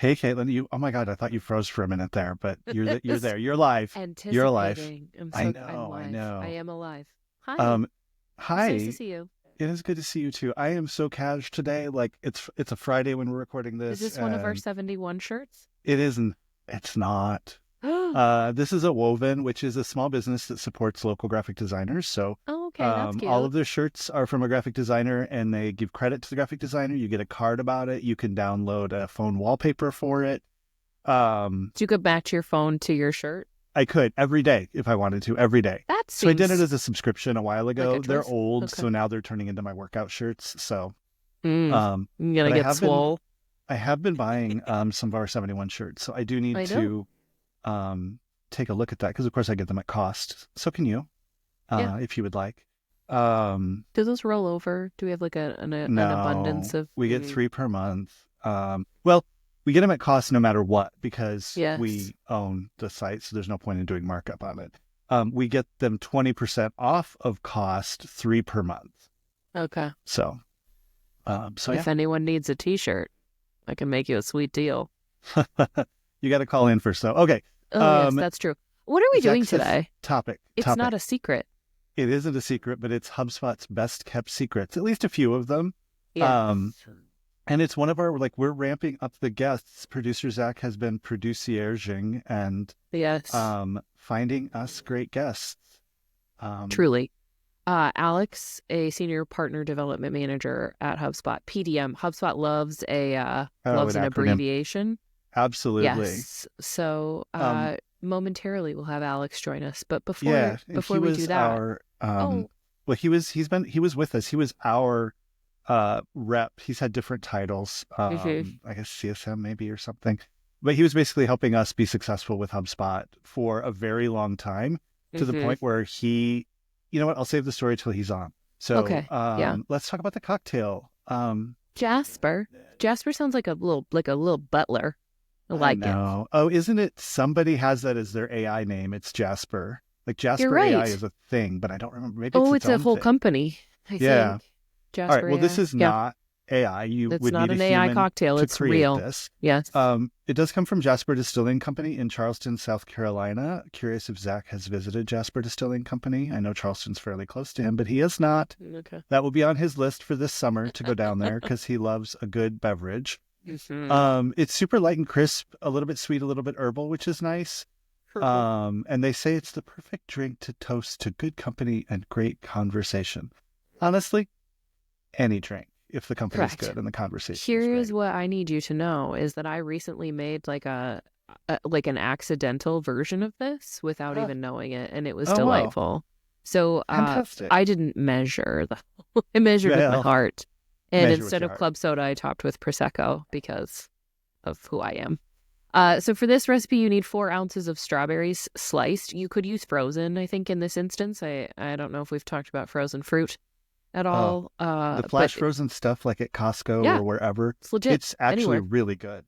Hey, Caitlin, oh my God, I thought you froze for a minute there, but you're there. You're alive. You're alive. Anticipating. I'm I live. I know. am alive. Hi. Um, It's nice to hi. see you. It is good to see you too. I am so cash today. Like it's a Friday when we're recording Is this, this one of our and 71 shirts? it isn't. It's not. Oh, This is a Woven, which is a small business that supports local graphic designers. So, okay, that's all cute. of their shirts are from a graphic designer, and they give credit to the graphic designer. You get a card about it. You can download a phone wallpaper for it. Um, So you could match your phone to your shirt. I could every day if I wanted to, every day. That So I did it seems as a subscription a while like a ago. They're choice. old, Okay. so now they're turning into my workout shirts. So, Mm, I'm but gonna get swole. I have been buying some of our 71 shirts. So I do need I know. to um take a look at that because of course I get them at cost. So can you, Yeah. if you would like. Um, Do those roll over? Do we have like an abundance no, of? we get 3 per month. Well, we get them at cost no matter what because Yes. we own the site, so there's no point in doing markup on it. We get them 20% off of cost, 3 per month. Okay. So, yeah, If anyone needs a T-shirt, I can make you a sweet deal. you got to call in first though. Okay. Oh yes, Um, that's true. What are we doing Zach says today? topic, It's not topic. a secret. It isn't a secret, but it's HubSpot's best kept secrets, at least a few of them. Yes. Um, and it's one of our, like, we're ramping up the guests. Producer Zach has been producierging and Yes. finding us great guests. Truly. Alex, a senior partner development manager at HubSpot, PDM. HubSpot loves Oh, loves an an acronym. abbreviation. Absolutely. Yes. So Um, momentarily we'll have Alex join us. But yeah. And he before we do was that, our, oh, well, he was with us. He was our rep. He's had different titles. mhm. I guess CSM maybe or something. But he was basically helping us be successful with HubSpot for a very long time to the Mhm. point where you know what? I'll save the story till he's on. So Okay. Yeah. let's talk about the cocktail. Jasper. Jasper sounds like a little butler. I I like it. know. Oh, isn't it? Somebody has that as their AI name. It's Jasper. Like You're Jasper AI right. is a thing, but I don't remember. Maybe it's Oh, its it's a own whole thing. company, I Yeah. think. All right. Jasper Well, this AI. is Yeah. not AI. You It's would not need a an AI human cocktail. to It's create real. this. Yes. It does come from Jasper Distilling Company in Charleston, South Carolina. Curious if Zach has visited Jasper Distilling Company. I know Charleston's fairly close to him, but he has not. Okay. That will be on his list for this summer to go down there because he loves a good beverage. Mhm. It's super light and crisp, a little bit sweet, a little bit herbal, which is nice. Herbal. And they say it's the perfect drink to toast to good company and great conversation. Honestly, any drink, if the company's Correct. good and the conversation is Here's great. what I need you to know is that I recently made like an accidental version of this without Huh. even knowing it, and it was Oh, wow. delightful. So Fantastic. I didn't measure I measured with my Well, heart. And measure with instead your of heart. club soda, I topped with Prosecco because of who I am. So for this recipe, you need 4 ounces of strawberries sliced. You could use frozen, I think, in this instance. I don't know if we've talked about frozen fruit at Oh, all. the But flash frozen stuff like at Costco yeah, or wherever, it's legit it's actually anywhere. really good.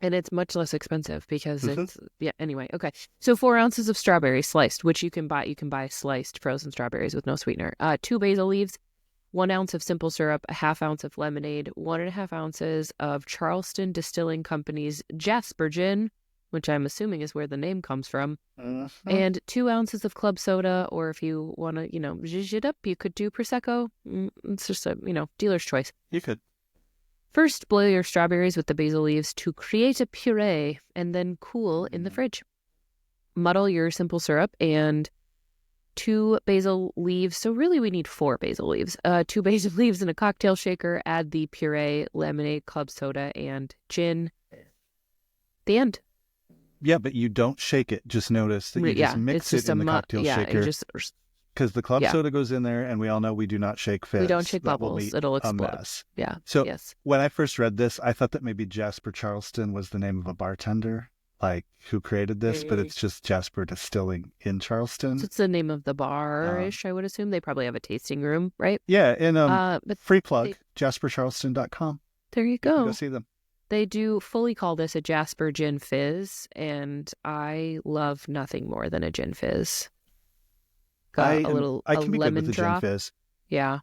And it's much less expensive because Mhm. yeah, anyway. Okay. So 4 ounces of strawberries sliced, which you can buy. You can buy sliced frozen strawberries with no sweetener. 2 basil leaves, 1 ounce of simple syrup, a half ounce of lemonade, 1.5 ounces of Charleston Distilling Company's Jasper gin, which I'm assuming is where the name comes from, Mhm. and 2 ounces of club soda, or if you want to, zhuzh it up, you could do Prosecco. It's just a, dealer's choice. You could. First, boil your strawberries with the basil leaves to create a puree and then cool in the fridge. Muddle your simple syrup and 2 basil leaves. So really we need 4 basil leaves. 2 basil leaves in a cocktail shaker. Add the puree, lemonade, club soda, and gin. The end. Yeah, but you don't shake it. Just notice that you just Yeah, it's mix it just in the cocktail yeah, it shaker just, because the club yeah, soda goes in there, and we all know we do not shake we don't fizz. shake That will bubbles. be It'll a explode. mess. Yeah, So yes. when I first read this, I thought that maybe Jasper Charleston was the name of a bartender, like who created this, but it's just Jasper Distilling in So Charleston. it's the name of the Um, bar-ish, I would assume. They probably have a tasting room, right? yeah, and But free plug, they, jaspercharleston.com. there you You can go go. see them. They do fully call this a Jasper Gin Fizz, and I love nothing more than a gin fizz. Got I a can be good with lemon the gin drop. fizz. Yeah,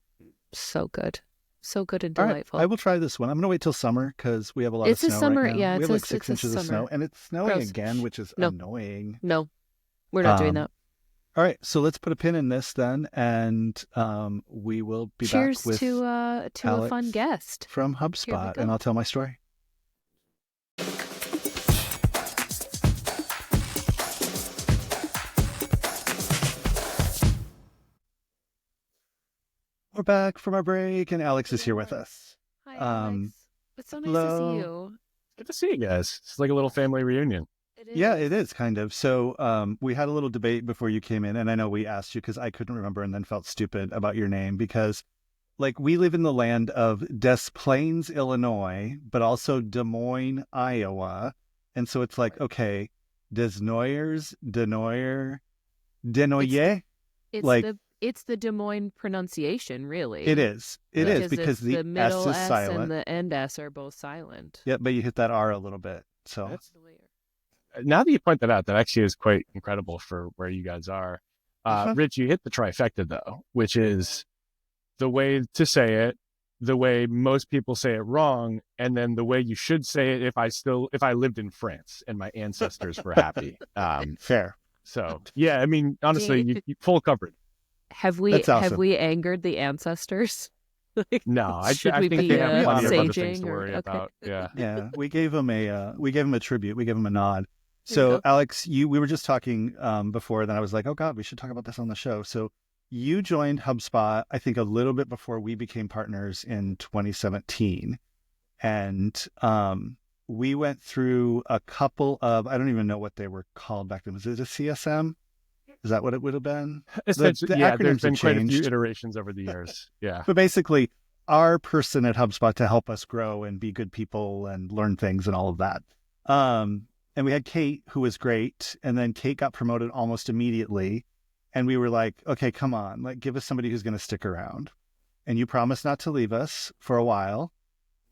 so good. So good and All right, delightful. I will try this one. I'm gonna wait till summer because we have a lot of It's a snow summer, right now. yeah. We It's have like 6 inches of snow, summer. and it's snowing Gross. again, which is No, annoying. no, we're not doing that. All right, so let's put a pin in this then, and we will be Cheers back with to a fun guest from Here we HubSpot, go. and I'll tell my story. We're back from our break, and Alex is here with us. Hi, Alex. It's so nice to hello. see you. Good to see you guys. It's like a little family reunion. Yeah, it is kind of. So we had a little debate before you came in, and I know we asked you because I couldn't remember and then felt stupid about your name because, like, we live in the land of Des Plaines, Illinois, but also Des Moines, Iowa. And so it's like, okay, Des Noyers, Denoyer, Denoyer? It's the Des Moines pronunciation, really. It is. It is because the middle S is silent. and the end S are both silent. Yeah, but you hit that R a little bit. So Now that you point that out, that actually is quite incredible for where you guys are. Rich, you hit the trifecta though, which is the way to say it, the way most people say it wrong, and then the way you should say it if I lived in France and my ancestors were happy. Fair. So yeah, I mean, honestly, you full coverage. Have we angered the ancestors? No, I Should think we they have plenty of other things saging to worry about. Yeah. Yeah, we gave him a tribute. We gave him a nod. So Alex, we were just talking before, then I was like, oh God, we should talk about this on the show. So you joined HubSpot, I think a little bit before we became partners in 2017. And we went through a couple of, I don't even know what they were called back then. Was it a CSM? Is that what it would have been? Essentially, yeah, there's been quite a few changed. iterations over the years. Yeah. But basically, our person at HubSpot to help us grow and be good people and learn things and all of that. And we had Kate, who was great. And then Kate got promoted almost immediately. And we were like, okay, come on, like give us somebody who's going to stick around. And you promised not to leave us for a while.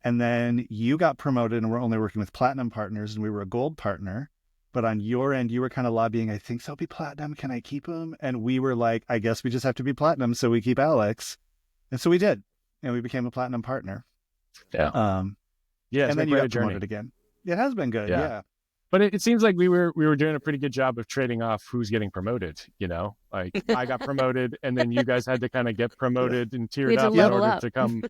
And then you got promoted and we're only working with platinum partners and we were a gold partner. But on your end, you were kind of lobbying, I think so, be platinum. Can I keep him? And we were like, I guess we just have to be platinum. So we keep Alex. And so we did. And we became a platinum partner. Yeah. Yeah. And then you got promoted again. It has been good. Yeah. But it seems like we were doing a pretty good job of trading off who's getting promoted, you know? Like I got promoted and then you guys had to kind of get promoted and tiered up in order to come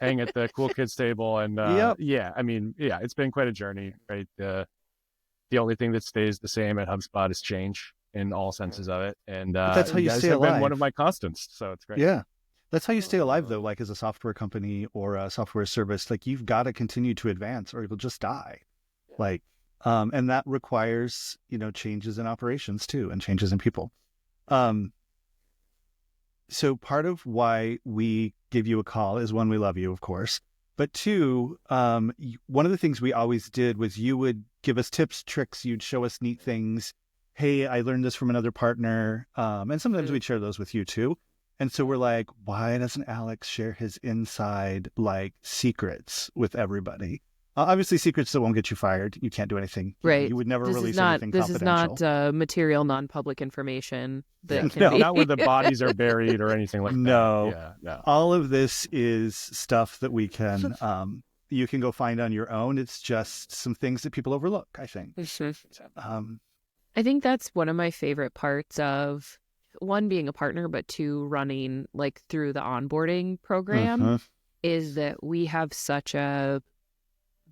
hang at the cool kids table. And yeah, I mean, yeah, it's been quite a journey, right? The only thing that stays the same at HubSpot is change in all senses of it. And that's how you stay alive. Been one of my constants. So it's great. Yeah. That's how you stay alive though, like as a software company or a software service, like you've got to continue to advance or you'll just die. Like, and that requires, changes in operations too, and changes in people. So part of why we give you a call is one, we love you, of course. But two, one of the things we always did was you would give us tips, tricks, you'd show us neat things. Hey, I learned this from another partner. And sometimes we'd share those with you too. And so we're like, why doesn't Alex share his inside secrets with everybody? Obviously, secrets that won't get you fired. You can't do anything. Right. You would never release anything confidential. This is not material, non-public information that can no, be... not where the bodies are buried or anything like that. No. No. All of this is stuff that we can, you can go find on your own. It's just some things that people overlook, I think. I think that's one of my favorite parts of, one, being a partner, but two, running through the onboarding program, is that we have such a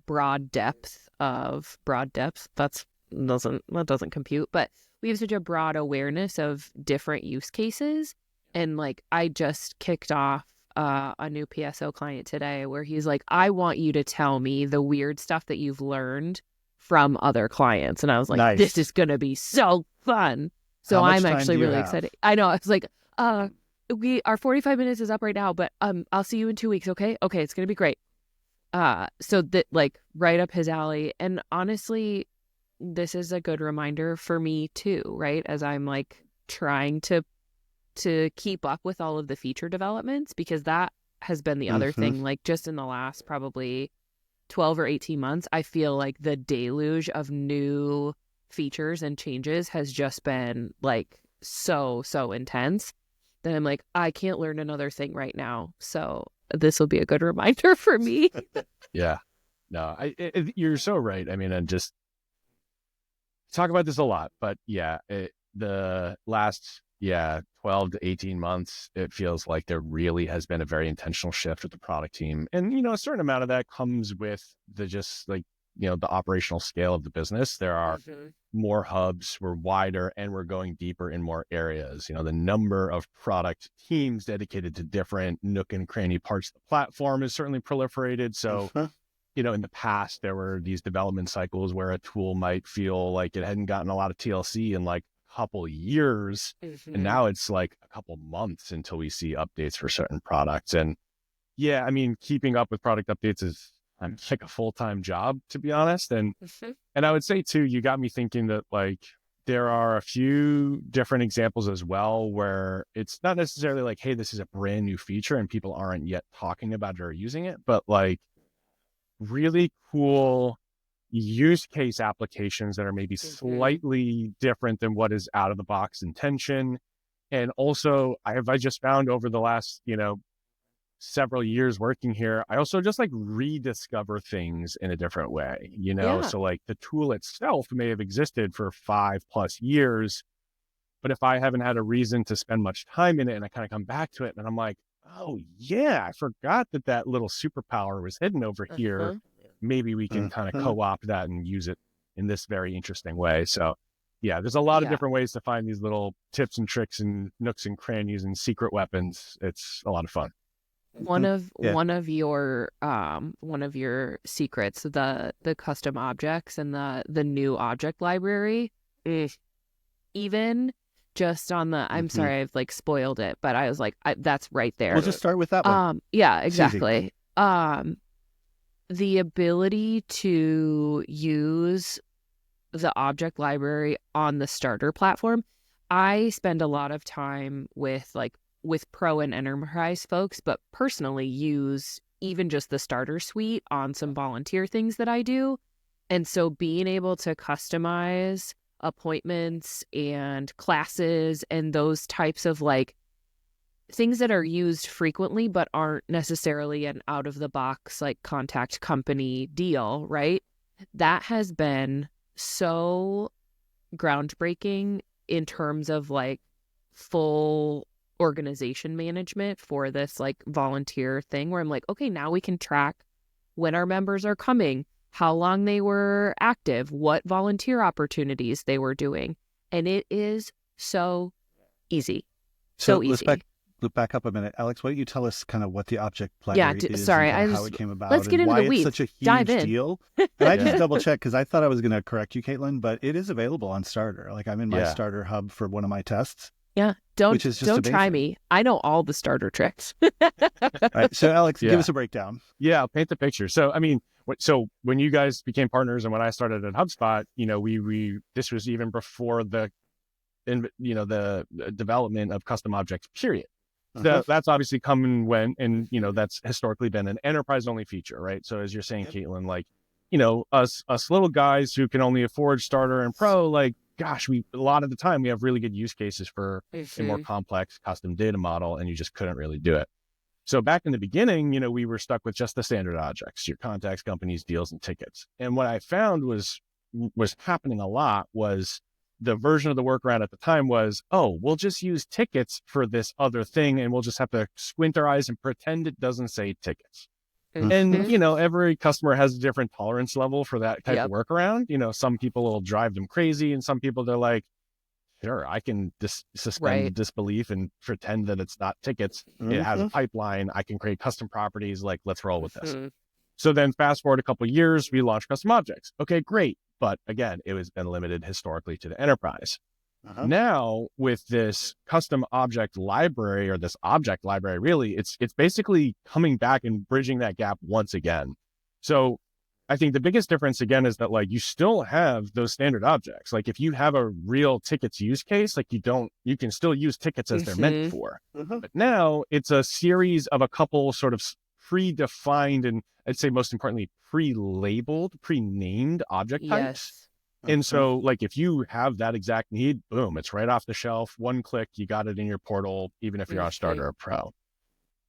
broad depth. That doesn't compute, but we have such a broad awareness of different use cases. And I just kicked off a new PSO client today where he's like, I want you to tell me the weird stuff that you've learned from other clients. And I was like, nice. This is going to be so fun. So I'm actually really excited. I know. I was like, our 45 minutes is up right now, but I'll see you in 2 weeks. Okay, it's going to be great. So that right up his alley. And honestly, this is a good reminder for me too, right? As I'm trying to keep up with all of the feature developments, because that has been the other thing, just in the last probably 12 or 18 months, I feel like the deluge of new features and changes has just been so intense that I'm I can't learn another thing right now. So this will be a good reminder for me. Yeah. No, you're so right. I mean, and just talk about this a lot, but yeah, the last 12 to 18 months, it feels like there really has been a very intentional shift with the product team. And, a certain amount of that comes with the operational scale of the business. There are more hubs, we're wider, and we're going deeper in more areas. The number of product teams dedicated to different nook and cranny parts of the platform is certainly proliferated. So, in the past, there were these development cycles where a tool might feel like it hadn't gotten a lot of TLC in like a couple years. And now it's like a couple months until we see updates for certain products. And yeah, I mean, keeping up with product updates is like a full-time job, to be honest. And I would say too, you got me thinking that like there are a few different examples as well where it's not necessarily like, hey, this is a brand new feature and people aren't yet talking about it or using it, but like really cool use case applications that are maybe slightly different than what is out of the box intention. And also I just found over the last, several years working here, I also just like rediscover things in a different way, So like the tool itself may have existed for 5+ years, but if I haven't had a reason to spend much time in it and I kind of come back to it and I'm like, oh yeah, I forgot that little superpower was hidden over here. Maybe we can kind of co-opt that and use it in this very interesting way. So yeah, there's a lot of different ways to find these little tips and tricks and nooks and crannies and secret weapons. It's a lot of fun. One of your secrets, the custom objects and the new object library, even just on the, I'm sorry, I've like spoiled it, but I was like, that's right there. We'll just start with that one. Yeah, exactly. The ability to use the object library on the starter platform. I spend a lot of time with pro and enterprise folks, but personally use even just the starter suite on some volunteer things that I do. And so being able to customize appointments and classes and those types of like things that are used frequently but aren't necessarily an out of the box like contact company deal, right? That has been so groundbreaking in terms of like full organization management for this like volunteer thing where I'm like, okay, now we can track when our members are coming, how long they were active, what volunteer opportunities they were doing. And it is so easy. So easy. Look back up a minute. Alex, why don't you tell us kind of what the object library is sorry, and how it came about let's get and into why the weeds. It's such a huge Dive in. deal. And I just double checked because I thought I was going to correct you, Caitlin, but it is available on Starter. Like I'm in my Starter hub for one of my tests. Yeah. Don't amazing. Try me. I know all the starter tricks. All right. So Alex, give us a breakdown. Yeah, I'll paint the picture. So, I mean, when you guys became partners and when I started at HubSpot, we this was even before the development of custom objects, period. So that's obviously come and went, and that's historically been an enterprise only feature, right? So as you're saying, Caitlin, like us little guys who can only afford Starter and Pro, like gosh, a lot of the time we have really good use cases for a more complex custom data model, and you just couldn't really do it. So back in the beginning, we were stuck with just the standard objects, your contacts, companies, deals, and tickets. And what I found was happening a lot was the version of the workaround at the time was, oh, we'll just use tickets for this other thing, and we'll just have to squint our eyes and pretend it doesn't say tickets. And, every customer has a different tolerance level for that type of workaround. Some people will drive them crazy, and some people, they're like, sure, I can suspend disbelief and pretend that it's not tickets. It has a pipeline. I can create custom properties. Like, let's roll with this. So then fast forward a couple of years, we launched custom objects. Okay, great. But again, it was been limited historically to the enterprise. Now with this custom object library, or this object library, really, it's basically coming back and bridging that gap once again. So I think the biggest difference again is that like you still have those standard objects. Like if you have a real tickets use case, like you can still use tickets as they're meant for. But now it's a series of a couple sort of predefined and I'd say most importantly pre-labeled, pre-named object types. And so like if you have that exact need, boom, it's right off the shelf, one click, you got it in your portal, even if you're on Starter or Pro.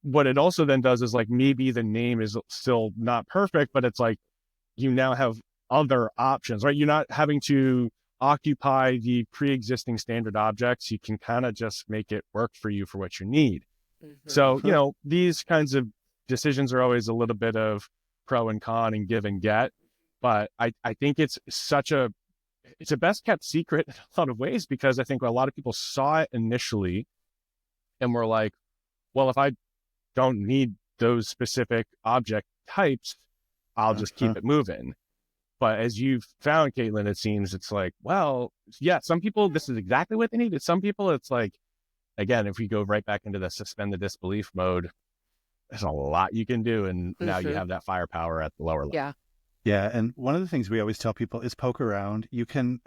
what it also then does is like, maybe the name is still not perfect, but it's like, you now have other options, right? You're not having to occupy the pre-existing standard objects. You can kind of just make it work for you for what you need. So, you know, these kinds of decisions are always a little bit of pro and con and give and get. But I think it's a best kept secret in a lot of ways, because I think a lot of people saw it initially and were like, well, if I don't need those specific object types, I'll just keep it moving. But as you've found, Caitlin, it seems it's like, well, yeah, some people, this is exactly what they needed. Some people, it's like, again, if we go right back into the suspend the disbelief mode, there's a lot you can do. And now you have that firepower at the lower level. Yeah. Yeah. And one of the things we always tell people is poke around. You can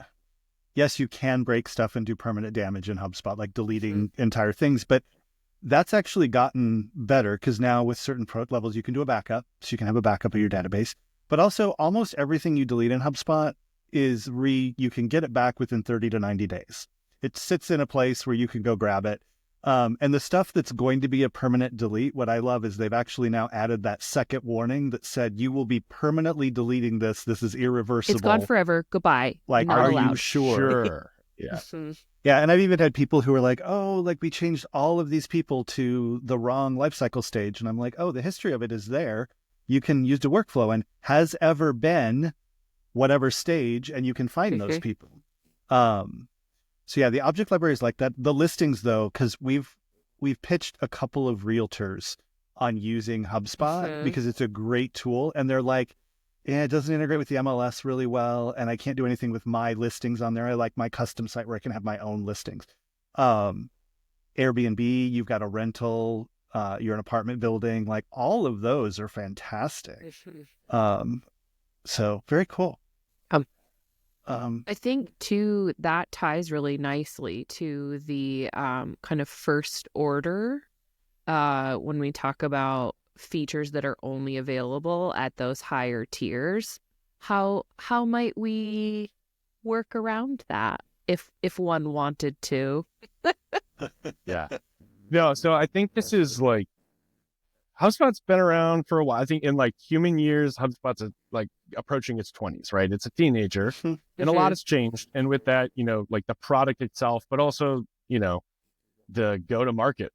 break stuff and do permanent damage in HubSpot, like deleting entire things. But that's actually gotten better, because now with certain product levels, you can do a backup. So you can have a backup of your database. But also almost everything you delete in HubSpot you can get it back within 30 to 90 days. It sits in a place where you can go grab it. And the stuff that's going to be a permanent delete, what I love is they've actually now added that second warning that said, you will be permanently deleting this. This is irreversible. It's gone forever. Goodbye. Like, not are allowed. you sure? Yeah. Yeah. And I've even had people who are like, oh, like we changed all of these people to the wrong life cycle stage. And I'm like, oh, the history of it is there. You can use the workflow and has ever been whatever stage, and you can find those people. So yeah, the object library is like that. The listings though, because we've pitched a couple of realtors on using HubSpot because it's a great tool, and they're like, yeah, it doesn't integrate with the MLS really well, and I can't do anything with my listings on there. I like my custom site where I can have my own listings. Airbnb, you've got a rental, you're an apartment building, like all of those are fantastic. So very cool. I think too, that ties really nicely to the kind of first order when we talk about features that are only available at those higher tiers. How might we work around that if one wanted to? Yeah. No, so I think this is like, HubSpot's been around for a while. I think in like human years, HubSpot's like approaching its 20s, right? It's a teenager and a lot has changed. And with that, you know, like the product itself, but also, you know, the go-to-market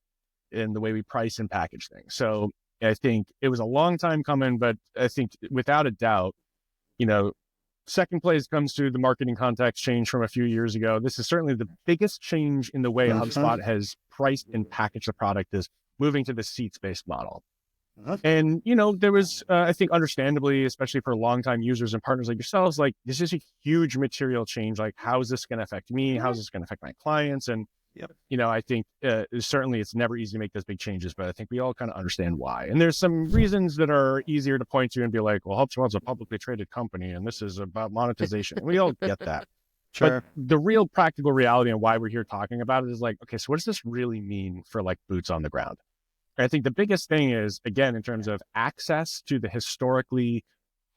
and the way we price and package things. So I think it was a long time coming, but I think without a doubt, you know, second place comes to the marketing context change from a few years ago. This is certainly the biggest change in the way HubSpot has priced and packaged the product, is moving to the seats-based model. And, you know, there was, I think understandably, especially for longtime users and partners like yourselves, like this is a huge material change. Like, how is this going to affect me? How is this going to affect my clients? And, you know, I think certainly it's never easy to make those big changes, but I think we all kind of understand why. And there's some reasons that are easier to point to and be like, well, HubSpot's a publicly traded company and this is about monetization. We all get that. Sure. But the real practical reality and why we're here talking about it is like, okay, so what does this really mean for like boots on the ground? I think the biggest thing is, again, in terms of access to the historically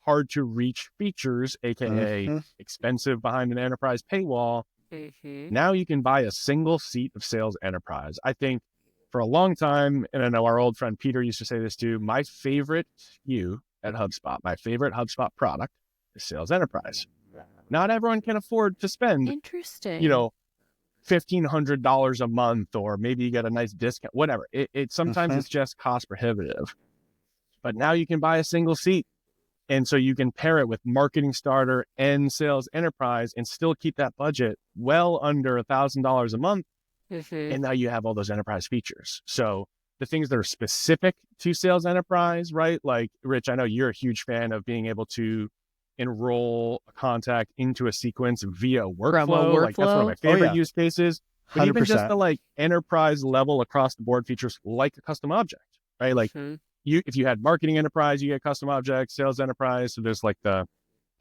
hard to reach features, AKA expensive behind an enterprise paywall. Now you can buy a single seat of Sales Enterprise. I think for a long time, and I know our old friend Peter used to say this too, my favorite SKU at HubSpot, my favorite HubSpot product is Sales Enterprise. Not everyone can afford to spend, you know, $1,500 a month, or maybe you get a nice discount, whatever. It sometimes it's just cost prohibitive, but now you can buy a single seat. And so you can pair it with Marketing Starter and Sales Enterprise and still keep that budget well under $1,000 a month. And now you have all those enterprise features. So the things that are specific to Sales Enterprise, right? Like, Rich, I know you're a huge fan of being able to enroll a contact into a sequence via workflow. Like, that's one of my favorite use cases. But 100%. Even just the like enterprise level across the board features, like a custom object, right? Like if you had Marketing Enterprise, you get custom objects, Sales Enterprise. So there's like the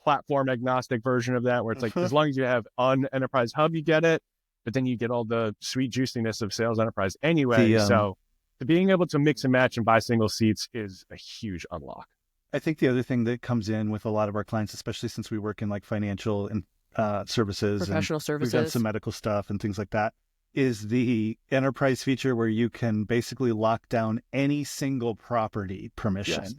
platform agnostic version of that, where it's like, as long as you have an enterprise hub, you get it, but then you get all the sweet juiciness of Sales Enterprise anyway. So being able to mix and match and buy single seats is a huge unlock. I think the other thing that comes in with a lot of our clients, especially since we work in like financial and services, professional and services, we've done some medical stuff and things like that. is the enterprise feature where you can basically lock down any single property permission. Yes.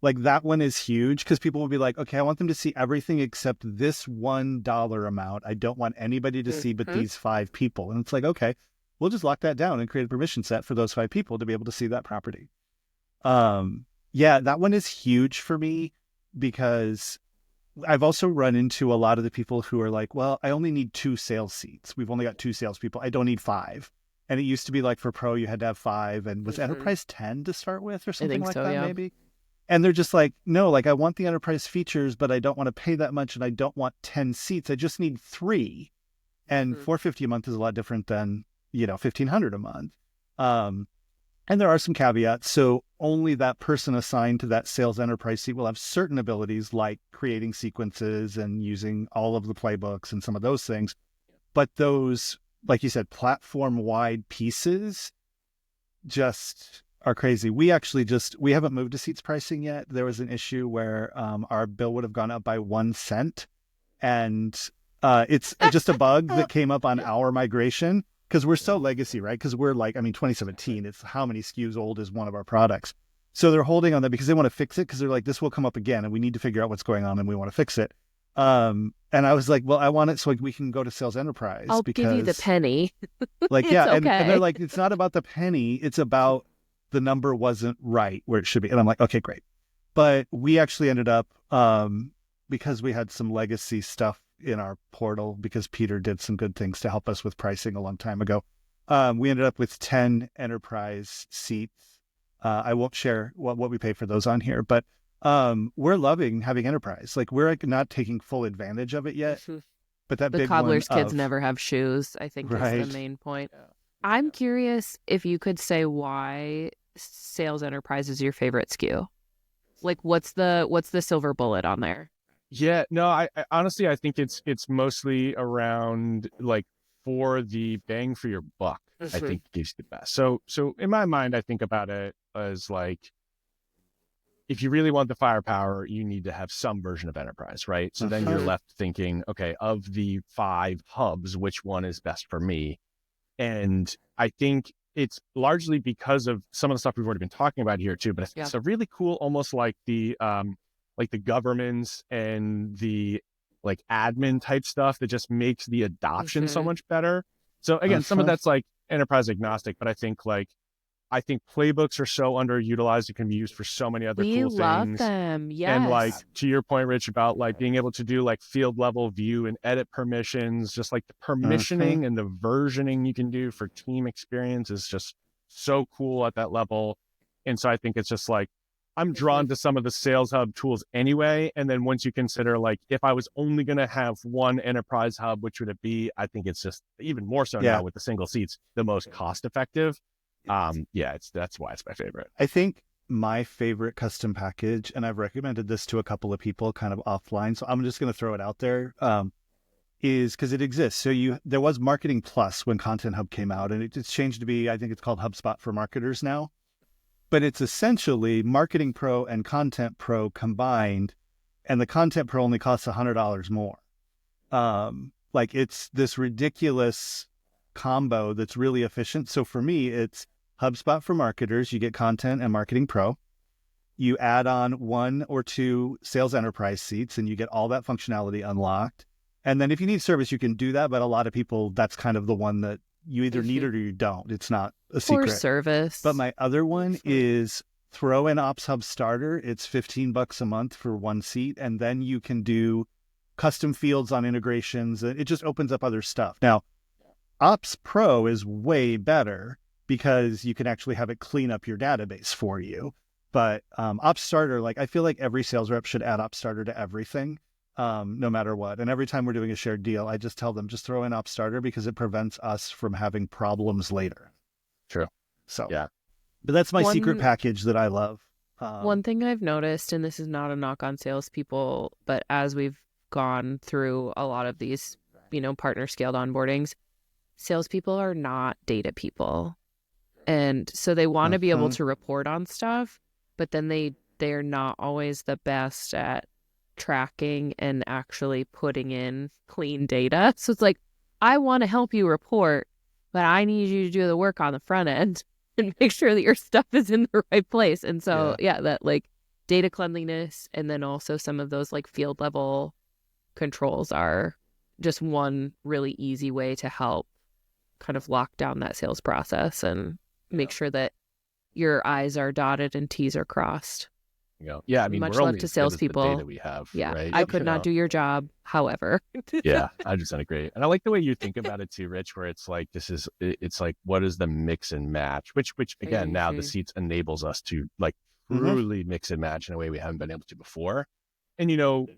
Like that one is huge because people will be like, okay, I want them to see everything except this $1 amount. I don't want anybody to see but these 5 people. And it's like, okay, we'll just lock that down and create a permission set for those 5 people to be able to see that property. Yeah, that one is huge for me because I've also run into a lot of the people who are like, well, I only need 2 sales seats. We've only got 2 salespeople. I don't need 5. And it used to be like for Pro, you had to have 5. And was Enterprise 10 to start with or something like that, maybe? And they're just like, no, like I want the enterprise features, but I don't want to pay that much. And I don't want 10 seats. I just need 3. And $450 a month is a lot different than, $1,500 a month. And there are some caveats. So only that person assigned to that sales enterprise seat will have certain abilities like creating sequences and using all of the playbooks and some of those things. But those, like you said, platform-wide pieces just are crazy. We haven't moved to seats pricing yet. There was an issue where our bill would have gone up by 1 cent. And it's just a bug that came up on our migration. Because we're so legacy, right? Because we're 2017, it's how many SKUs old is one of our products. So they're holding on that because they want to fix it because they're like, this will come up again and we need to figure out what's going on and we want to fix it. And I was like, well, I want it so we can go to sales enterprise. I'll give you the penny. Yeah. Okay. And they're like, it's not about the penny. It's about the number wasn't right where it should be. And I'm like, okay, great. But we actually ended up, because we had some legacy stuff in our portal because Peter did some good things to help us with pricing a long time ago. We ended up with 10 enterprise seats. I won't share what we pay for those on here, but we're loving having enterprise. Like we're not taking full advantage of it yet. But that the big cobbler's one kids never have shoes, I think is the main point. I'm curious if you could say why sales enterprise is your favorite SKU. Like what's the silver bullet on there? Yeah, no, I honestly, I think it's mostly around like for the bang for your buck, I think it gives you the best. So in my mind, I think about it as like, if you really want the firepower, you need to have some version of enterprise, right? So then you're left thinking, okay, of the 5 hubs, which one is best for me? And I think it's largely because of some of the stuff we've already been talking about here too, but I think it's a really cool, almost like the governments and the like admin type stuff that just makes the adoption so much better. So again, some of that's like enterprise agnostic, but I think playbooks are so underutilized. It can be used for so many other cool things. We love them. Yes. And like to your point, Rich, about like being able to do like field level view and edit permissions, just like the permissioning and the versioning you can do for team experience is just so cool at that level. And so I think it's just like, I'm drawn to some of the Sales Hub tools anyway. And then once you consider, like, if I was only going to have one enterprise hub, which would it be? I think it's just even more so now with the single seats, the most cost effective. That's why it's my favorite. I think my favorite custom package, and I've recommended this to a couple of people kind of offline, so I'm just going to throw it out there, is because it exists. So there was Marketing Plus when Content Hub came out, and it's changed to be, I think it's called HubSpot for Marketers now. But it's essentially Marketing Pro and Content Pro combined, and the Content Pro only costs $100 more. Like it's this ridiculous combo that's really efficient. So for me, it's HubSpot for Marketers. You get Content and Marketing Pro. You add on 1 or 2 Sales Enterprise seats, and you get all that functionality unlocked. And then if you need service, you can do that. But a lot of people, that's kind of the one that you either need it or you don't. It's not a secret. Or service. But my other one is throw in Ops Hub Starter. It's $15 a month for 1 seat. And then you can do custom fields on integrations. It just opens up other stuff. Now, Ops Pro is way better because you can actually have it clean up your database for you. But Ops Starter, like I feel like every sales rep should add Ops Starter to everything. No matter what. And every time we're doing a shared deal, I just tell them, just throw in Ops Starter because it prevents us from having problems later. True. So, yeah. But that's my secret package that I love. One thing I've noticed, and this is not a knock on salespeople, but as we've gone through a lot of these, partner scaled onboardings, salespeople are not data people. And so they want to be able to report on stuff, but then they're not always the best at tracking and actually putting in clean data. So it's like, I want to help you report, but I need you to do the work on the front end and make sure that your stuff is in the right place. And so, that like data cleanliness, and then also some of those like field level controls are just one really easy way to help kind of lock down that sales process and make sure that your I's are dotted and T's are crossed. Yeah, I mean, much we're love only to as good as the salespeople. data we have. Yeah, right? I could not do your job, however. Yeah, 100% agree. And I like the way you think about it too, Rich, where it's like, it's like, what is the mix and match? Which again, now the seats enables us to like truly mix and match in a way we haven't been able to before. And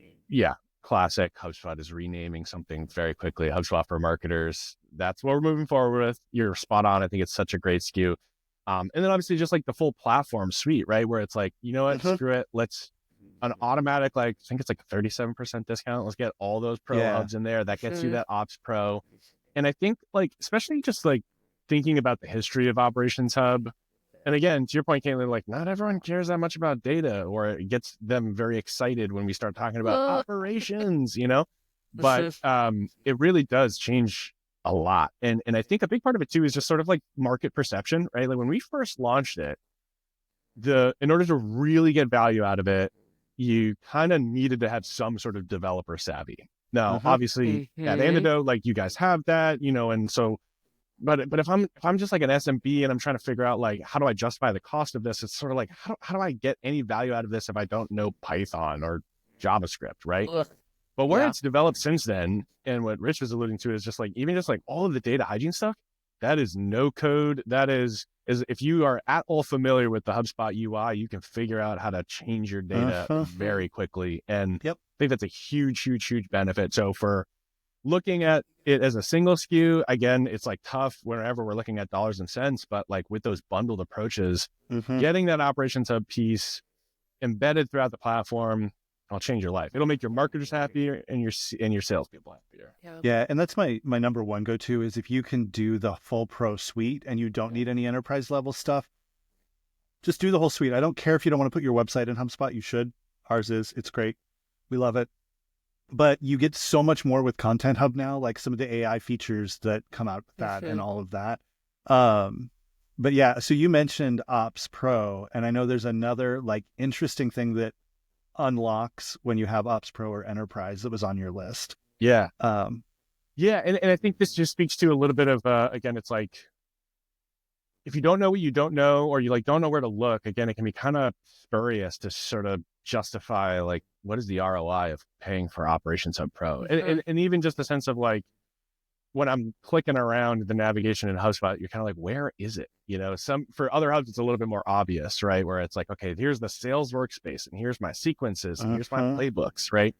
classic HubSpot is renaming something very quickly. HubSpot for marketers. That's what we're moving forward with. You're spot on. I think it's such a great SKU. And then obviously just like the full platform suite, right? Where it's like, you know what, screw it. Let's an automatic, like, I think it's like a 37% discount. Let's get all those pro hubs in there. That gets you that Ops Pro. And I think like, especially just like thinking about the history of Operations Hub. And again, to your point, Caitlin, like not everyone cares that much about data, or it gets them very excited when we start talking about operations, but it really does change a lot. And I think a big part of it too is just sort of like market perception, right? Like when we first launched it, in order to really get value out of it, you kind of needed to have some sort of developer savvy. Now, obviously, at Antidote, like you guys have that, and so, but if I'm just like an SMB and I'm trying to figure out like, how do I justify the cost of this? It's sort of like, how do I get any value out of this if I don't know Python or JavaScript, right? But where it's developed since then, and what Rich was alluding to is just like, even just like all of the data hygiene stuff, that is no code. That is if you are at all familiar with the HubSpot UI, you can figure out how to change your data very quickly. And I think that's a huge, huge, huge benefit. So for looking at it as a single SKU, again, it's like tough whenever we're looking at dollars and cents, but like with those bundled approaches, getting that Operations Hub piece embedded throughout the platform, it'll change your life. It'll make your marketers happier and your salespeople happier. Yeah, and that's my number one go-to is if you can do the full pro suite and you don't need any enterprise level stuff, just do the whole suite. I don't care if you don't want to put your website in HubSpot. You should. Ours is. It's great. We love it. But you get so much more with Content Hub now, like some of the AI features that come out with that and all of that. But yeah, so you mentioned Ops Pro, and I know there's another like interesting thing that unlocks when you have Ops Pro or Enterprise that was on your list. Yeah. And I think this just speaks to a little bit of, again, it's like, if you don't know what you don't know, or you like don't know where to look, again, it can be kind of spurious to sort of justify like, what is the ROI of paying for Operations Hub Pro? And even just the sense of like, when I'm clicking around the navigation in HubSpot, you're kind of like, where is it? For other hubs, it's a little bit more obvious, right? Where it's like, okay, here's the sales workspace, and here's my sequences, and here's my playbooks, right?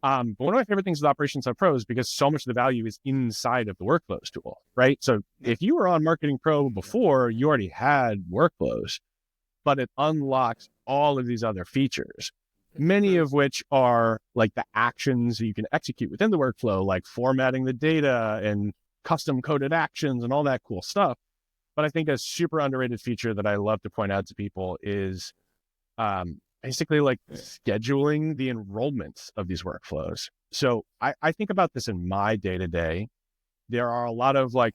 But one of my favorite things with Operations Hub Pro is because so much of the value is inside of the workflows tool, right? So if you were on Marketing Pro before, you already had workflows, but it unlocks all of these other features, many of which are like the actions you can execute within the workflow, like formatting the data and custom coded actions and all that cool stuff. But I think a super underrated feature that I love to point out to people is basically like scheduling the enrollments of these workflows. So I think about this in my day-to-day. There are a lot of like,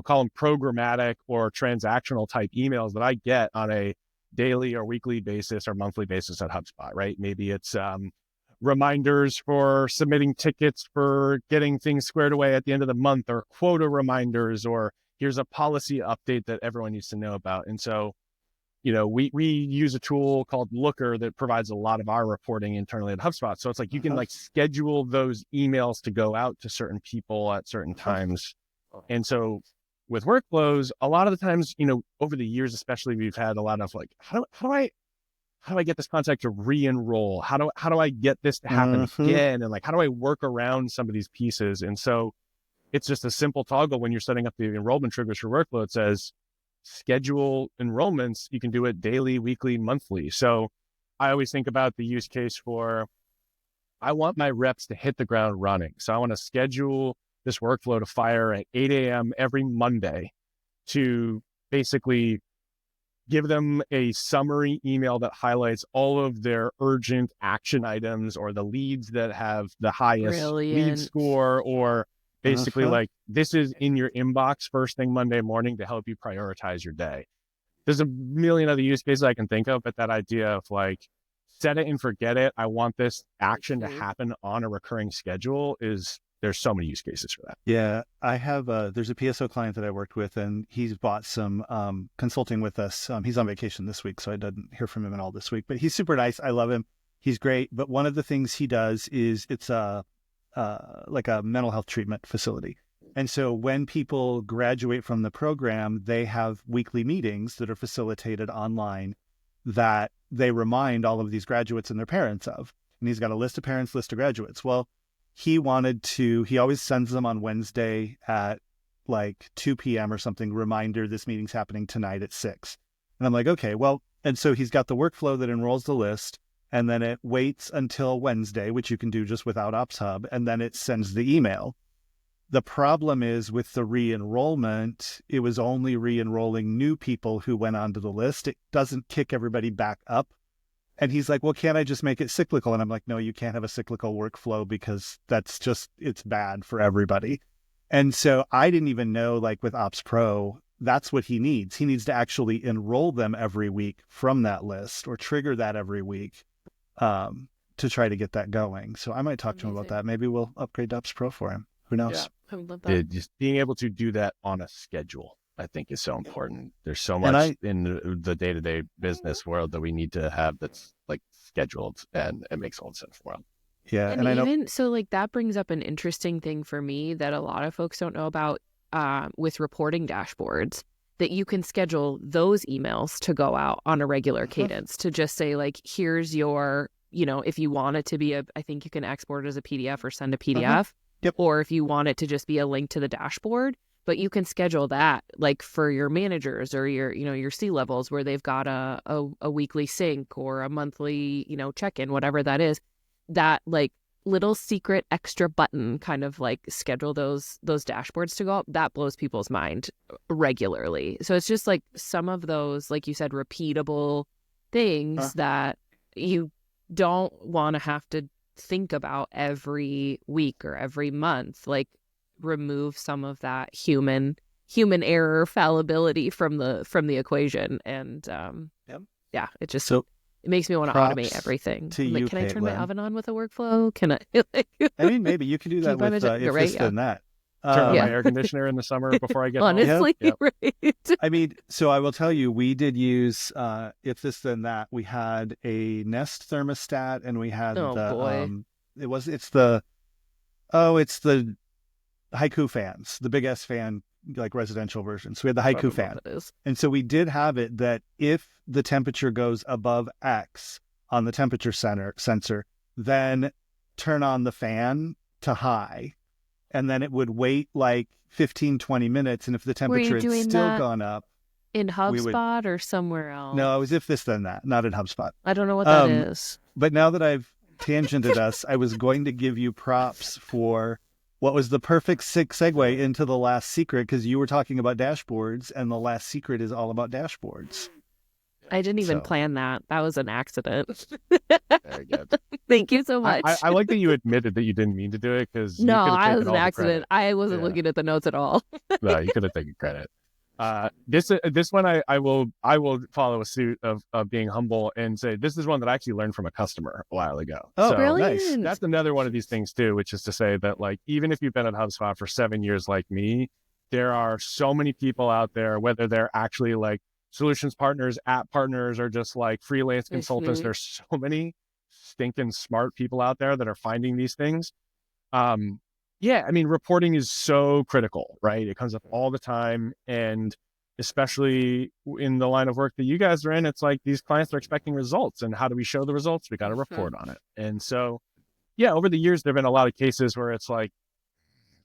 call them programmatic or transactional type emails that I get on a daily or weekly basis or monthly basis at HubSpot, right? Maybe it's reminders for submitting tickets for getting things squared away at the end of the month, or quota reminders, or here's a policy update that everyone needs to know about. And so, we use a tool called Looker that provides a lot of our reporting internally at HubSpot. So it's like you can like schedule those emails to go out to certain people at certain times. And so with workflows, a lot of the times, over the years, especially, we've had a lot of like, how do I get this contact to re-enroll? How do I get this to happen again? And like, how do I work around some of these pieces? And so it's just a simple toggle when you're setting up the enrollment triggers for workflow. It says schedule enrollments. You can do it daily, weekly, monthly. So I always think about the use case for, I want my reps to hit the ground running. So I want to schedule this workflow to fire at 8 a.m. every Monday to basically give them a summary email that highlights all of their urgent action items, or the leads that have the highest lead score, or Basically, like, this is in your inbox first thing Monday morning to help you prioritize your day. There's a million other use cases I can think of, but that idea of like, set it and forget it. I want this action to happen on a recurring schedule there's so many use cases for that. Yeah, I have there's a PSO client that I worked with, and he's bought some consulting with us. He's on vacation this week, so I didn't hear from him at all this week, but he's super nice. I love him. He's great. But one of the things he does is it's like a mental health treatment facility. And so when people graduate from the program, they have weekly meetings that are facilitated online that they remind all of these graduates and their parents of. And he's got a list of parents, list of graduates. Well, he always sends them on Wednesday at like 2 p.m. or something, reminder, this meeting's happening tonight at 6. And I'm like, okay, well, and so he's got the workflow that enrolls the list, and then it waits until Wednesday, which you can do just without Ops Hub, and then it sends the email. The problem is with the re-enrollment, it was only re-enrolling new people who went onto the list. It doesn't kick everybody back up. And he's like, well, can't I just make it cyclical? And I'm like, no, you can't have a cyclical workflow because it's bad for everybody. And so I didn't even know, like with Ops Pro, that's what he needs. He needs to actually enroll them every week from that list or trigger that every week to try to get that going. So I might talk to him about that. Maybe we'll upgrade to Ops Pro for him. Who knows? Yeah, I would love that. Just being able to do that on a schedule, I think, is so important. There's so much in the day-to-day business world that we need to have that's like scheduled, and it makes all sense for them. Yeah, and I know. Even so, like that brings up an interesting thing for me that a lot of folks don't know about with reporting dashboards, that you can schedule those emails to go out on a regular cadence to just say like, here's your, if you want it to be I think you can export it as a PDF or send a PDF. Yep. Or if you want it to just be a link to the dashboard, but you can schedule that like for your managers or your C-levels where they've got a weekly sync or a monthly, check-in, whatever that is, that like little secret extra button kind of like schedule those dashboards to go up. That blows people's mind regularly. So it's just like some of those, like you said, repeatable things that you don't want to have to think about every week or every month. Like remove some of that human error fallibility from the equation, and it just it makes me want to automate everything. Can I turn my oven on with a workflow? Can I? I mean, maybe you can do that with if this then that. Turn on my air conditioner in the summer before I get honestly home. right. I mean, so I will tell you, we did use if this then that. We had a Nest thermostat, and we had it's the Haiku fans, the big S fan, like residential version. So we had the Haiku fan, and so we did have it that if the temperature goes above X on the temperature sensor, then turn on the fan to high. And then it would wait like 15, 20 minutes. And if the temperature had still gone up. In HubSpot or somewhere else? No, it was if this, then that, not in HubSpot. I don't know what that is. But now that I've tangented us, I was going to give you props for what was the perfect segue into the last secret, because you were talking about dashboards, and the last secret is all about dashboards. I didn't even plan that. That was an accident. Very good. Thank you so much. I like that you admitted that you didn't mean to do it, because no, I was an accident. I wasn't looking at the notes at all. No, you could have taken credit. This one I will follow a suit of being humble and say this is one that I actually learned from a customer a while ago. Oh, so brilliant! Nice. That's another one of these things too, which is to say that like even if you've been at HubSpot for 7 years like me, there are so many people out there, whether they're actually like solutions partners, app partners, or just like freelance consultants. There's so many stinking smart people out there that are finding these things. Yeah, I mean, reporting is so critical, right? It comes up all the time. And especially in the line of work that you guys are in, it's like these clients are expecting results. And how do we show the results? We got to report on it. And so, yeah, over the years, there have been a lot of cases where it's like,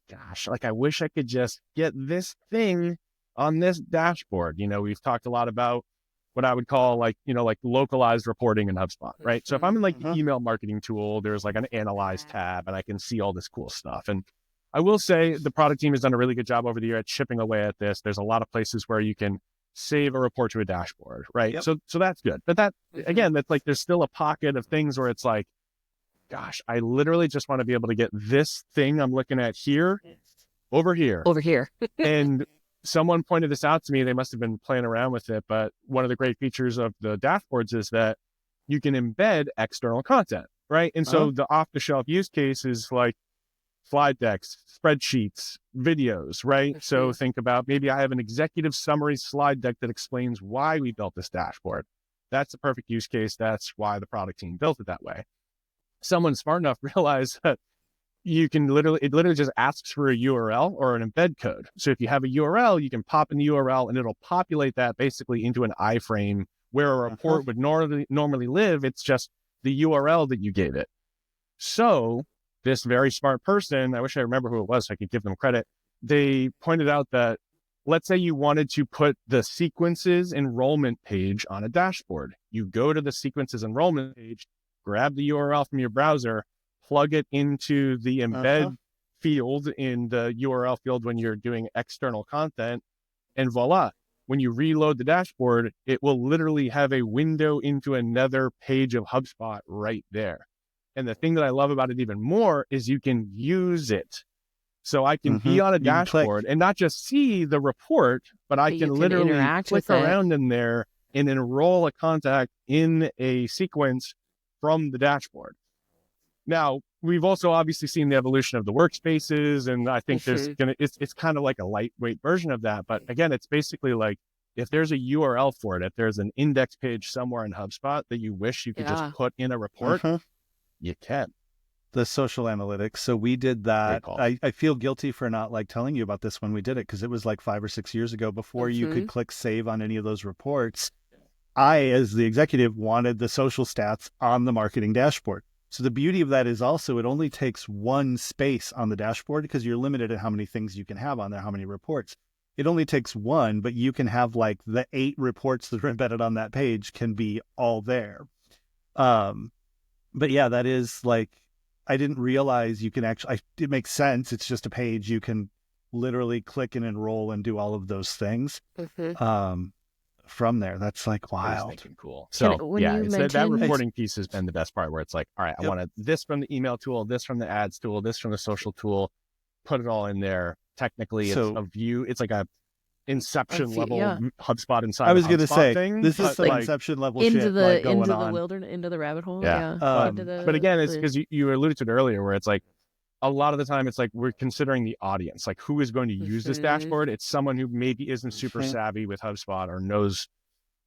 gosh, like I wish I could just get this thing on this dashboard. We've talked a lot about what I would call like localized reporting in HubSpot, right? So if I'm in like the email marketing tool, there's like an analyze tab and I can see all this cool stuff. And I will say the product team has done a really good job over the year at chipping away at this. There's a lot of places where you can save a report to a dashboard, right? Yep. So that's good. But that, again, that's like, there's still a pocket of things where it's like, gosh, I literally just want to be able to get this thing I'm looking at here over here. Over here. And someone pointed this out to me. They must have been playing around with it, but one of the great features of the dashboards is that you can embed external content, right? And so the off-the-shelf use case is like slide decks, spreadsheets, videos, right? So think about, maybe I have an executive summary slide deck that explains why we built this dashboard. That's the perfect use case. That's why the product team built it that way. Someone smart enough realized that it literally just asks for a URL or an embed code. So if you have a URL, you can pop in the URL and it'll populate that basically into an iframe where a report would normally live. It's just the URL that you gave it. So this very smart person, I wish I remember who it was so I could give them credit. They pointed out that, let's say you wanted to put the sequences enrollment page on a dashboard. You go to the sequences enrollment page, grab the URL from your browser, plug it into the embed field in the URL field when you're doing external content, and voila. When you reload the dashboard, it will literally have a window into another page of HubSpot right there. And the thing that I love about it even more is you can use it. So I can be on a dashboard and not just see the report, but I can literally click around in there and enroll a contact in a sequence from the dashboard. Now, we've also obviously seen the evolution of the workspaces, and I think it's kind of like a lightweight version of that. But again, it's basically like, if there's a URL for it, if there's an index page somewhere in HubSpot that you wish you could just put in a report, you can. The social analytics. So we did that. I feel guilty for not like telling you about this when we did it, because it was like 5 or 6 years ago before you could click save on any of those reports. I, as the executive, wanted the social stats on the marketing dashboard. So the beauty of that is also it only takes one space on the dashboard, because you're limited at how many things you can have on there, how many reports. It only takes one, but you can have like the 8 reports that are embedded on that page can be all there. But yeah, that is like, I didn't realize you can actually, it makes sense. It's just a page. You can literally click and enroll and do all of those things from there. That's like wild. Cool. So yeah, that reporting piece has been the best part, where it's like, all right, I wanted this from the email tool, this from the ads tool, this from the social tool, put it all in there. Technically, it's a view. It's like a Inception level HubSpot inside. I was going to say thing, this is some Inception level into shit the going into on. the wilderness, into the rabbit hole. But again, it's because you alluded to it earlier, where it's like a lot of the time it's like we're considering the audience, like who is going to use this dashboard. It's someone who maybe isn't super savvy with HubSpot or knows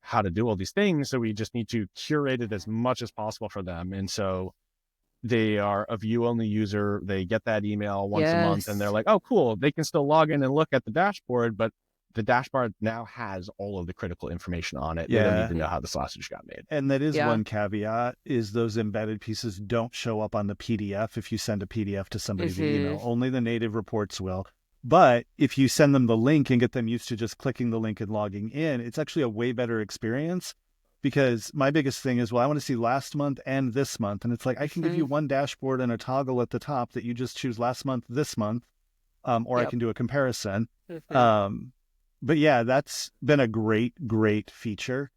how to do all these things. So we just need to curate it as much as possible for them. And so they are a view-only user. They get that email once a month, and they're like, oh, cool. They can still log in and look at the dashboard, but the dashboard now has all of the critical information on it. They don't need to know how the sausage got made. And that is one caveat, is those embedded pieces don't show up on the PDF if you send a PDF to somebody via email. Only the native reports will. But if you send them the link and get them used to just clicking the link and logging in, it's actually a way better experience. Because my biggest thing is, well, I want to see last month and this month. And it's like, I can give you one dashboard and a toggle at the top that you just choose last month, this month, or I can do a comparison. But yeah, that's been a great feature.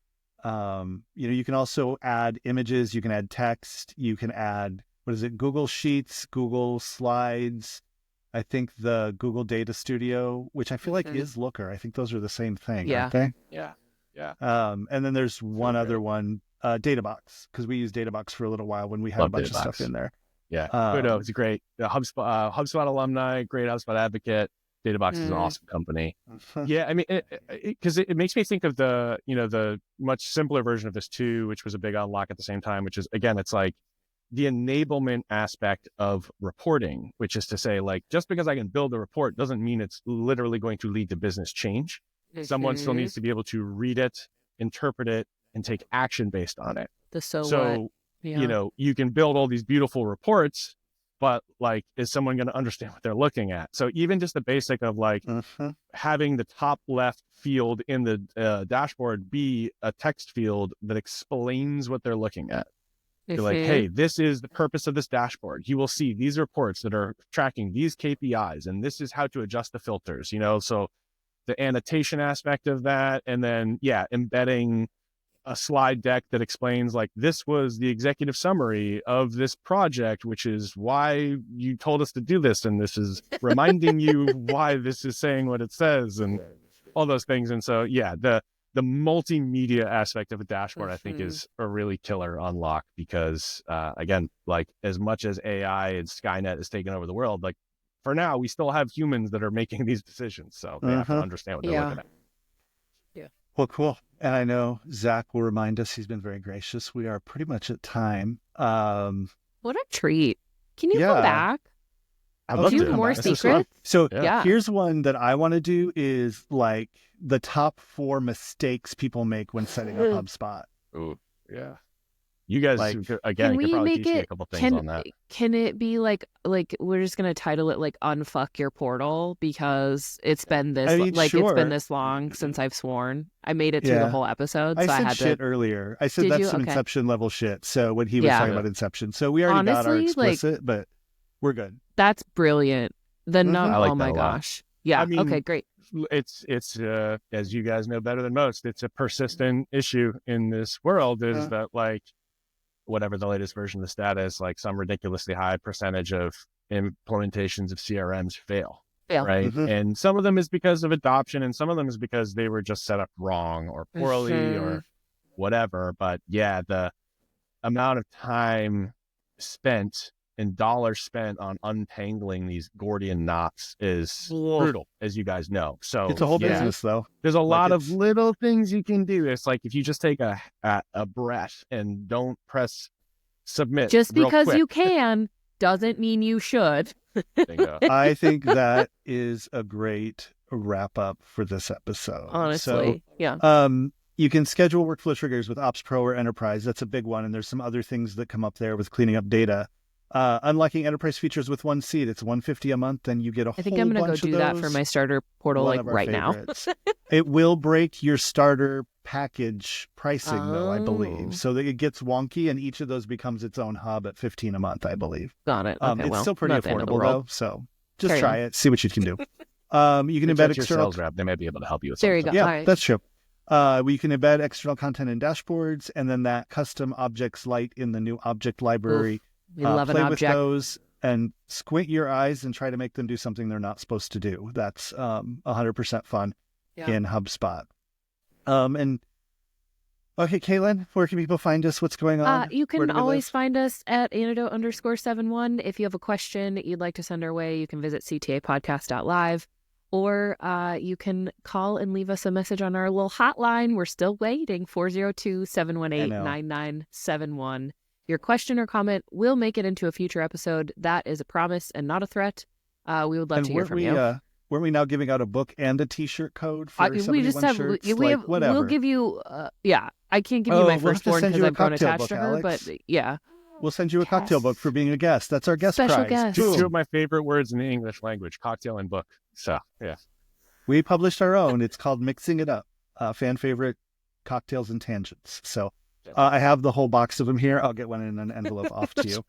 You can also add images, you can add text, you can add, Google Sheets, Google Slides. I think the Google Data Studio, which I feel like is Looker. I think those are the same thing, aren't they? Yeah. And then there's one other one, Databox, because we used Databox for a little while when we had a bunch of stuff in there. Yeah, it's a great HubSpot alumni, great HubSpot advocate. Databox is an awesome company. Yeah, I mean, because it makes me think of the much simpler version of this too, which was a big unlock at the same time, which is, again, it's like the enablement aspect of reporting, which is to say, like, just because I can build a report doesn't mean it's literally going to lead to business change. Someone still needs to be able to read it, interpret it, and take action based on it. You can build all these beautiful reports, but like, is someone going to understand what they're looking at? So even just the basic of like having the top left field in the dashboard be a text field that explains what they're looking at. You're like, hey, this is the purpose of this dashboard. You will see these reports that are tracking these KPIs, and this is how to adjust the filters, so the annotation aspect of that, and then embedding a slide deck that explains like, this was the executive summary of this project, which is why you told us to do this. And this is reminding you why this is saying what it says and all those things. And so, yeah, the multimedia aspect of a dashboard, I think, is a really killer unlock because, again, like as much as AI and Skynet is taking over the world, like for now, we still have humans that are making these decisions. So they have to understand what they're looking at. Yeah. Well, cool. And I know Zach will remind us, he's been very gracious. We are pretty much at time. What a treat. Can you come back? I'd love do to. more secrets? So here's one that I want to do is like the top 4 mistakes people make when setting up HubSpot. Ooh, yeah. You guys, can again, we could probably make teach me it, a couple things on that. Can it be like we're just going to title it like unfuck your portal because it's been this it's been this long since I've sworn. I made it through the whole episode. So I said had shit to... earlier. I said that's some Inception level shit. So when he was talking about Inception. So we already got our explicit, but we're good. That's brilliant. Then oh my gosh. Yeah. I mean, okay, great. It's as you guys know better than most, it's a persistent issue in this world is that like whatever the latest version of the stat is, like some ridiculously high percentage of implementations of CRMs fail. Right. And some of them is because of adoption and some of them is because they were just set up wrong or poorly or whatever. But yeah, the amount of time spent and dollars spent on untangling these Gordian knots is brutal, as you guys know. So it's a whole business, though. There's a lot of little things you can do. It's like if you just take a breath and don't press submit. Just because you can doesn't mean you should. I think that is a great wrap up for this episode. Honestly, you can schedule workflow triggers with Ops Pro or Enterprise. That's a big one. And there's some other things that come up there with cleaning up data. Unlocking enterprise features with one seat. It's $150 a month, and you get a whole bunch of those. I think I'm going to go do that for my starter portal right now. It will break your starter package pricing, though, I believe. So that it gets wonky, and each of those becomes its own hub at $15 a month, I believe. Got it. Okay, it's still pretty affordable, though. So just try it. See what you can do. You can embed external sales rep. They may be able to help you with there you go. Yeah, that's true. You can embed external content in dashboards, and then that custom objects light in the new object library. We love an object. Play with those and squint your eyes and try to make them do something they're not supposed to do. That's 100% fun in HubSpot. And okay, Caitlin, where can people find us? What's going on? You can always find us at antidote_71. If you have a question you'd like to send our way, you can visit ctapodcast.live, or you can call and leave us a message on our little hotline. We're still waiting, 402-718-9971. Your question or comment will make it into a future episode. That is a promise and not a threat. We would love to hear from you. Weren't we now giving out a book and a T-shirt code for we just have shirts? Whatever. We'll give you. I can't give you my firstborn because I've grown attached to her. Alex. But yeah, we'll send you a cocktail book for being a guest. That's our guest Special prize. Guest. Two of my favorite words in the English language: cocktail and book. So yeah, we published our own. It's called Mixing It Up. Fan favorite cocktails and tangents. So. I have the whole box of them here. I'll get one in an envelope off to you.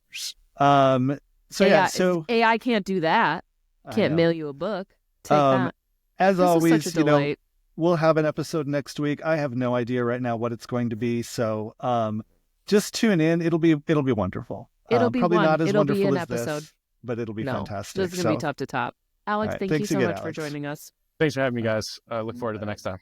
So AI can't do that. Can't mail you a book. Take that. As always, we'll have an episode next week. I have no idea right now what it's going to be. So just tune in. It'll be wonderful. It'll be probably not as it'll wonderful be an as episode. this, but it'll be fantastic. This is going to be tough to top. Alex, thank you so much for joining us. Thanks for having me, guys. Look forward to the next time.